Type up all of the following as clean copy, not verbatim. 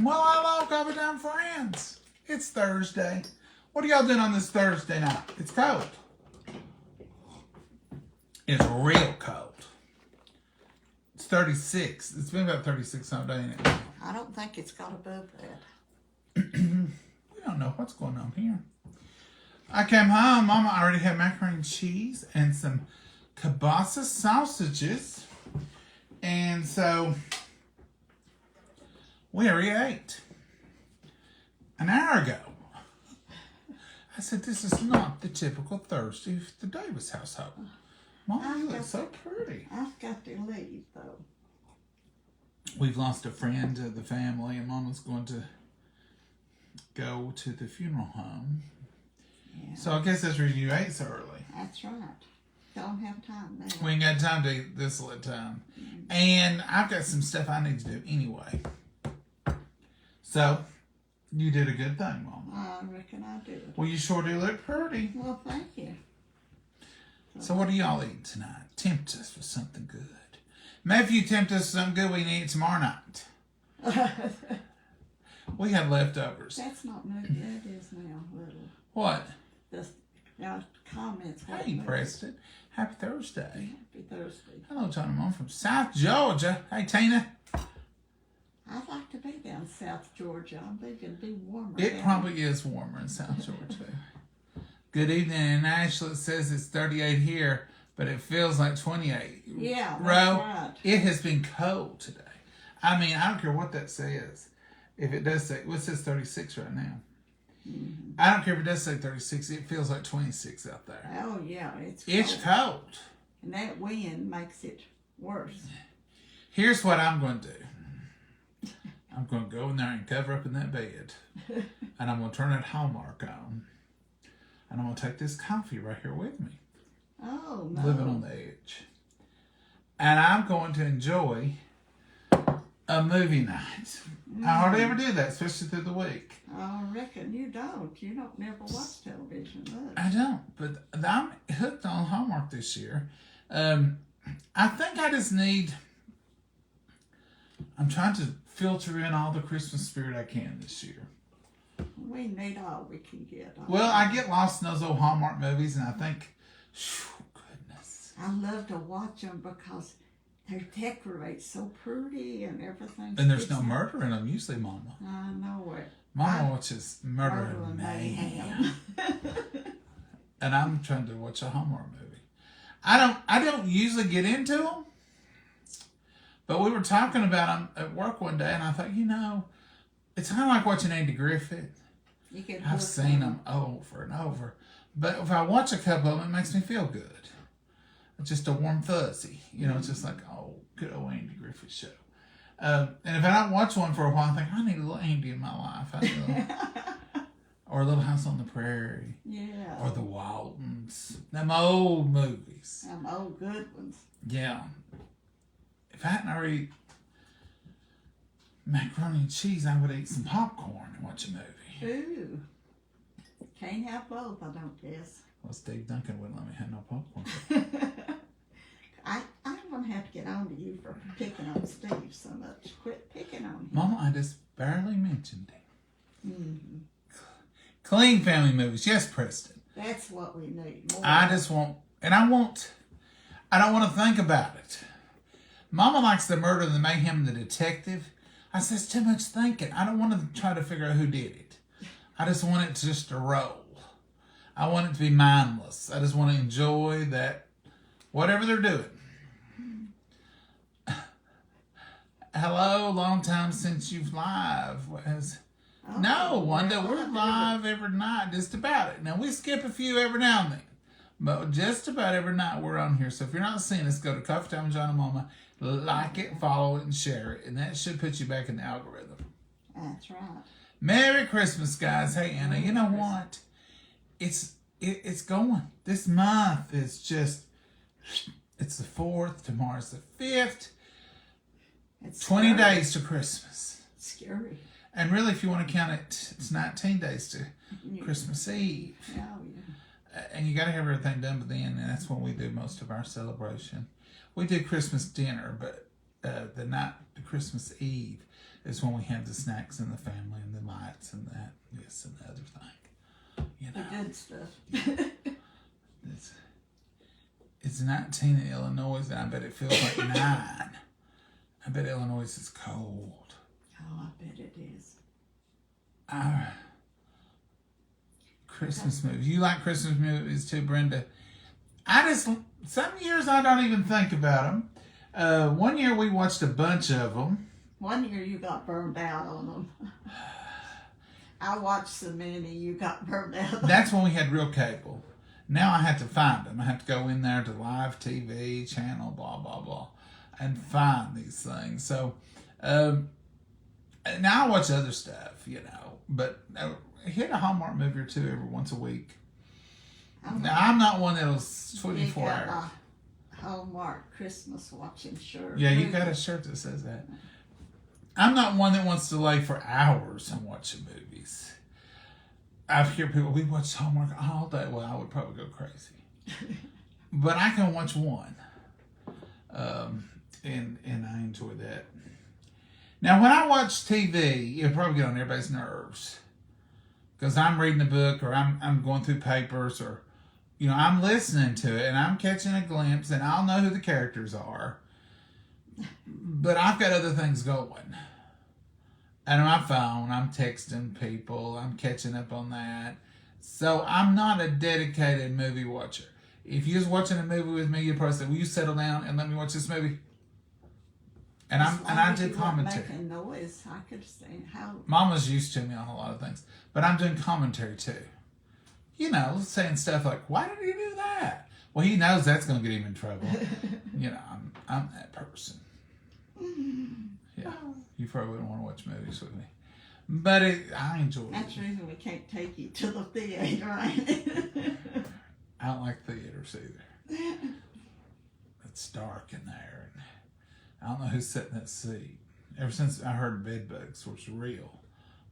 Well, hello, Coffee Time friends. It's Thursday. What are y'all doing on this Thursday night? It's cold. It's real cold. It's 36. It's been about 36 all day, ain't it? I don't think it's got above that. We don't know what's going on here. I came home. Mama already had macaroni and cheese and some kielbasa sausages. And so we already ate an hour ago. I said, this is not the typical Thursday of the Davis household. Mom, you look so pretty. I've got to leave, though. We've lost a friend to the family, and Mama's going to go to the funeral home. Yeah. So I guess that's the reason you ate so early. That's right. Don't have time now. We ain't got time to eat this little time. And I've got some stuff I need to do anyway. So, you did a good thing, Mama. I reckon I do. Well, you sure do look pretty. Well, thank you. So what do y'all eat tonight? Tempt us with something good. Maybe if you tempt us with something good, we can eat it tomorrow night. We had leftovers. That's not new. That is now, little. What? The comments. Hey, Preston. Happy Thursday. Happy Thursday. Hello, Tony. I'm from South Georgia. Hey, Tina. I'd like to be down South Georgia. I think it'd be warmer. It probably is warmer in South Georgia. Good evening. In Nashville, it says it's 38 here, but it feels like 28. Yeah, that's right. It has been cold today. I mean, I don't care what that says. If it does say, well, it says 36 right now. Mm-hmm. I don't care if it does say 36. It feels like 26 out there. Oh, yeah, it's cold. It's cold. And that wind makes it worse. Here's what I'm going to do. I'm going to go in there and cover up in that bed. And I'm going to turn that Hallmark on. And I'm going to take this coffee right here with me. Oh, no. Living on the edge. And I'm going to enjoy a movie night. I hardly ever do that, especially through the week. I reckon you don't. You don't never watch television much. I don't, but I'm hooked on Hallmark this year. I think I just need... I'm trying to filter in all the Christmas spirit I can this year. We need all we can get. Well, I get lost in those old Hallmark movies, and I think, goodness. I love to watch them because they decorate so pretty and everything. And there's no murder in them usually, Mama. I know it. Mama watches Murder and Mayhem. And I'm trying to watch a Hallmark movie. I don't usually get into them. But we were talking about them at work one day, and I thought, it's kind of like watching Andy Griffith. I've seen them over and over. But if I watch a couple of them, it makes me feel good. It's just a warm fuzzy. It's just like, oh, good old Andy Griffith show. And if I don't watch one for a while, I think, I need a little Andy in my life. Or a Little House on the Prairie. Yeah. Or The Waltons. Them old movies. Them old good ones. Yeah. If I hadn't already macaroni and cheese, I would eat some popcorn and watch a movie. Ooh. Can't have both, I don't guess. Well, Steve Duncan wouldn't let me have no popcorn. I'm going to have to get on to you for picking on Steve so much. Quit picking on him. Mama, I just barely mentioned him. Mm-hmm. Clean family movies. Yes, Preston. That's what we need. More. I don't want to think about it. Mama likes the Murder and the Mayhem and the Detective. I said, it's too much thinking. I don't want to try to figure out who did it. I just want it to just to roll. I want it to be mindless. I just want to enjoy that, whatever they're doing. Hello, long time since you've live. No, Wanda, we're live every night, just about it. Now, we skip a few every now and then. But just about every night we're on here. So if you're not seeing us, go to Coffee Time with John and Mama, like it, follow it, and share it. And that should put you back in the algorithm. That's right. Merry Christmas, guys. Hey, Anna, you know what? It's going. This month is just, it's the 4th. Tomorrow's the 5th. It's 20 scary. days to Christmas. It's scary. And really, if you want to count it, it's 19 days to Christmas Eve. Oh, yeah. And you got to have everything done by then, and that's when we do most of our celebration. We do Christmas dinner, but the Christmas Eve, is when we have the snacks and the family and the lights and that, this and the other thing. You know, The good stuff. it's 19 in Illinois, and I bet it feels like 9. I bet Illinois is cold. Oh, I bet it is. Christmas movies. You like Christmas movies too, Brenda? Some years I don't even think about them. One year we watched a bunch of them. One year you got burned out on them. I watched so many you got burned out on. That's when we had real cable. Now I have to find them. I have to go in there to live TV channel, blah, blah, blah, and find these things. So, now I watch other stuff, you know, but I hit a Hallmark movie or two every once a week. Now, I'm not one that'll 24 hours. Hallmark Christmas watching shirt. Yeah, you got a shirt that says that. I'm not one that wants to lay for hours and watch movies. I hear people, we watch Hallmark all day. Well, I would probably go crazy. But I can watch one. And I enjoy that. Now, when I watch TV, it'll probably get on everybody's nerves. Because I'm reading a book or I'm going through papers or, you know, I'm listening to it and I'm catching a glimpse and I'll know who the characters are. But I've got other things going. And on my phone, I'm texting people. I'm catching up on that. So I'm not a dedicated movie watcher. If you was watching a movie with me, you'd probably say, will you settle down and let me watch this movie? And I do commentary. Making noise, I could say how. Mama's used to me on a lot of things. But I'm doing commentary too. You know, saying stuff like, why did he do that? Well, he knows that's going to get him in trouble. You know, I'm that person. Yeah, you probably wouldn't want to watch movies with me. But I enjoy it. That's the reason we can't take you to the theater, right? I don't like theaters either. It's dark in there. And I don't know who's sitting in that seat. Ever since I heard bed bugs was real,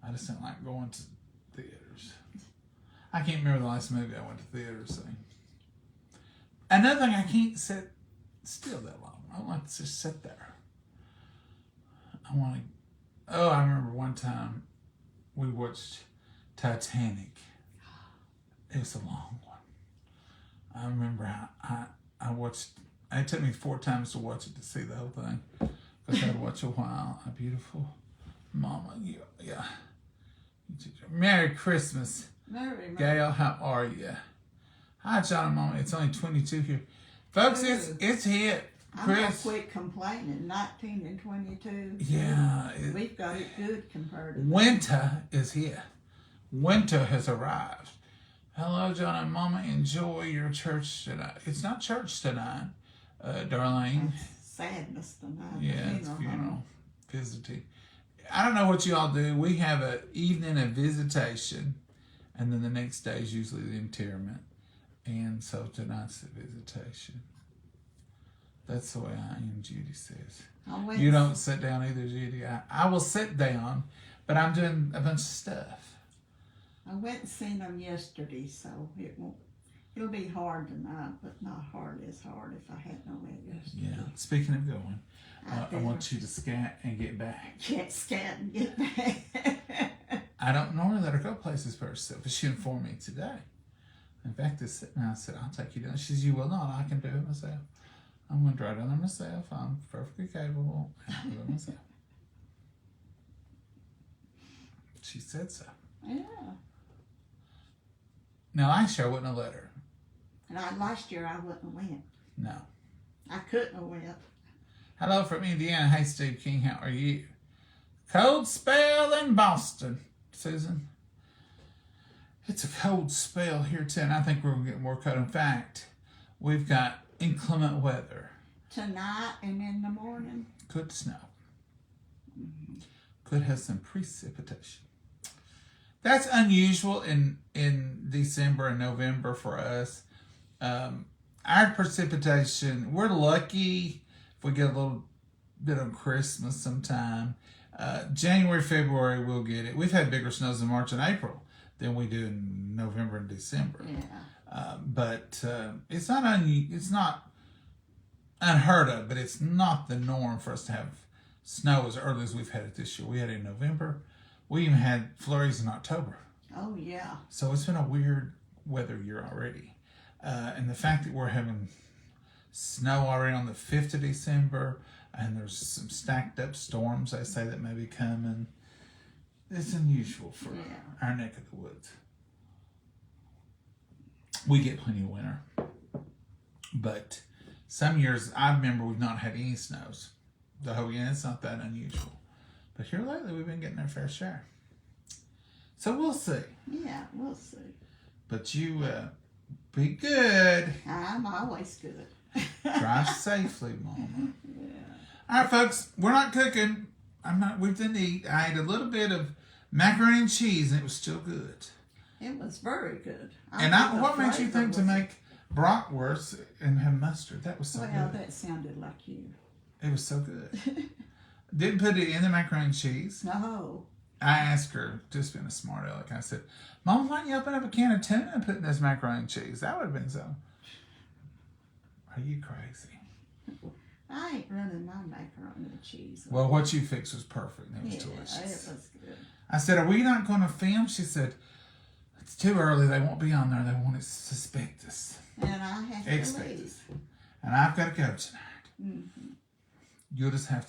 I just didn't like going to theaters. I can't remember the last movie I went to theaters to see. Another thing, I can't sit still that long. I don't like to just sit there. I remember one time we watched Titanic. It was a long one. I remember I watched, it took me 4 times to watch it to see the whole thing. Because I'd watch a while. A beautiful Momma. Yeah. Merry Christmas. Merry. Gail, how are you? Hi, John and Momma. It's only 22 here. Folks, it's hit. I'm Chris. gonna quit complaining. 19 and 22. Yeah. We've got it good compared to Winter is here. Winter has arrived. Hello, John and Momma. Enjoy your church tonight. It's not church tonight, Darlene. sadness tonight. Yeah, it's funeral. Visiting. I don't know what you all do. We have an evening of visitation, and then the next day is usually the interment. And so tonight's the visitation. That's the way I am, Judy says. You don't sit down either, Judy. I will sit down, but I'm doing a bunch of stuff. I went and seen them yesterday, so it'll be hard tonight, but not hard as hard if I hadn't went yesterday. Yeah. Speaking of going, I want you to scat and get back. Can't scat and get back. I don't normally let her go places by herself, but she informed me today. In fact, I said, I'll take you down. She says, you will not. I can do it myself. I'm going to drive down there myself. I'm perfectly capable. I'll do it myself. She said so. Yeah. Now, last year I wouldn't have let her. And last year I wouldn't have went. No. I couldn't have went. Hello from Indiana. Hey, Steve King. How are you? Cold spell in Boston, Susan. It's a cold spell here, too, and I think we're going to get more cold. In fact, we've got inclement weather. Tonight and in the morning. Could snow. Could have some precipitation. That's unusual in December and November for us. Our precipitation, we're lucky if we get a little bit on Christmas sometime. January, February, we'll get it. We've had bigger snows in March and April than we do in November and December. Yeah. But it's not unheard of, but it's not the norm for us to have snow as early as we've had it this year. We had it in November. We even had flurries in October. Oh, yeah. So it's been a weird weather year already. And the fact that we're having snow already on the 5th of December, and there's some stacked up storms, they say, that may be coming. It's unusual for our neck of the woods. We get plenty of winter. But some years, I remember we've not had any snows. The whole year, it's not that unusual. But here lately, we've been getting our fair share. So we'll see. Yeah, we'll see. But you be good. I'm always good. Drive safely, Mama. Yeah. All right, folks, we're not cooking. We didn't eat. I ate a little bit of macaroni and cheese, and it was still good. It was very good. What made you think to make bratwurst and have mustard? That was so good. Well, that sounded like you. It was so good. Didn't put it in the macaroni and cheese. No. I asked her, just being a smart aleck, I said, Mom, why don't you open up a can of tuna and put in this macaroni and cheese? That would have been so. Are you crazy? I ain't running my macaroni and cheese. Well, what you fixed was perfect. It was delicious. It was good. I said, are we not going to film? She said, it's too early. They won't be on there. They won't suspect us. And I have to leave. Us. And I've got to go tonight. Mm-hmm. You'll just have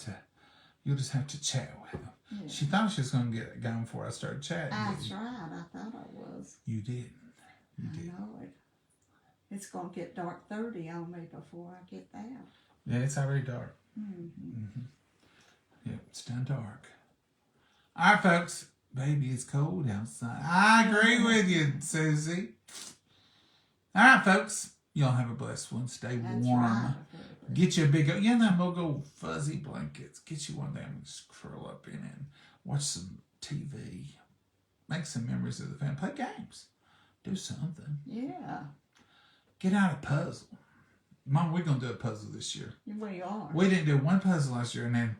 to chat with them. Yeah. She thought she was going to get going before I started chatting. That's right. I thought I was. You didn't. I know it. It's going to get dark 30 on me before I get there. Yeah, it's already dark. Mm-hmm. Mm-hmm. Yeah, it's done dark. All right, folks. Baby, it's cold outside. I agree with you, Susie. All right, folks. Y'all have a blessed one. Stay warm. Right. Get you a big, them big old fuzzy blankets. Get you one of them and just curl up in it and watch some TV. Make some memories of the family. Play games. Do something. Yeah. Get out a puzzle. Mom, we're going to do a puzzle this year. We are. We didn't do one puzzle last year, and then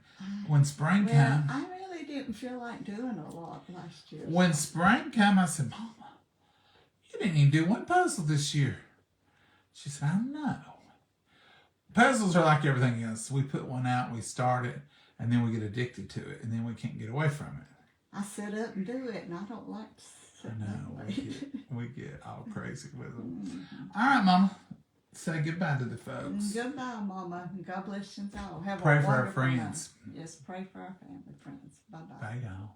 when spring came... I really didn't feel like doing a lot last year. When spring came, I said, Mama, you didn't even do one puzzle this year. She said, I know. Puzzles are like everything else. We put one out, we start it, and then we get addicted to it, and then we can't get away from it. I sit up and do it, and I don't like to sit we get all crazy with them. Mm-hmm. All right, Mama. Say goodbye to the folks. Goodbye, Mama. God bless you all. Have pray a for our wonderful friends. night. Yes, pray for our family friends. Bye-bye. Bye, y'all.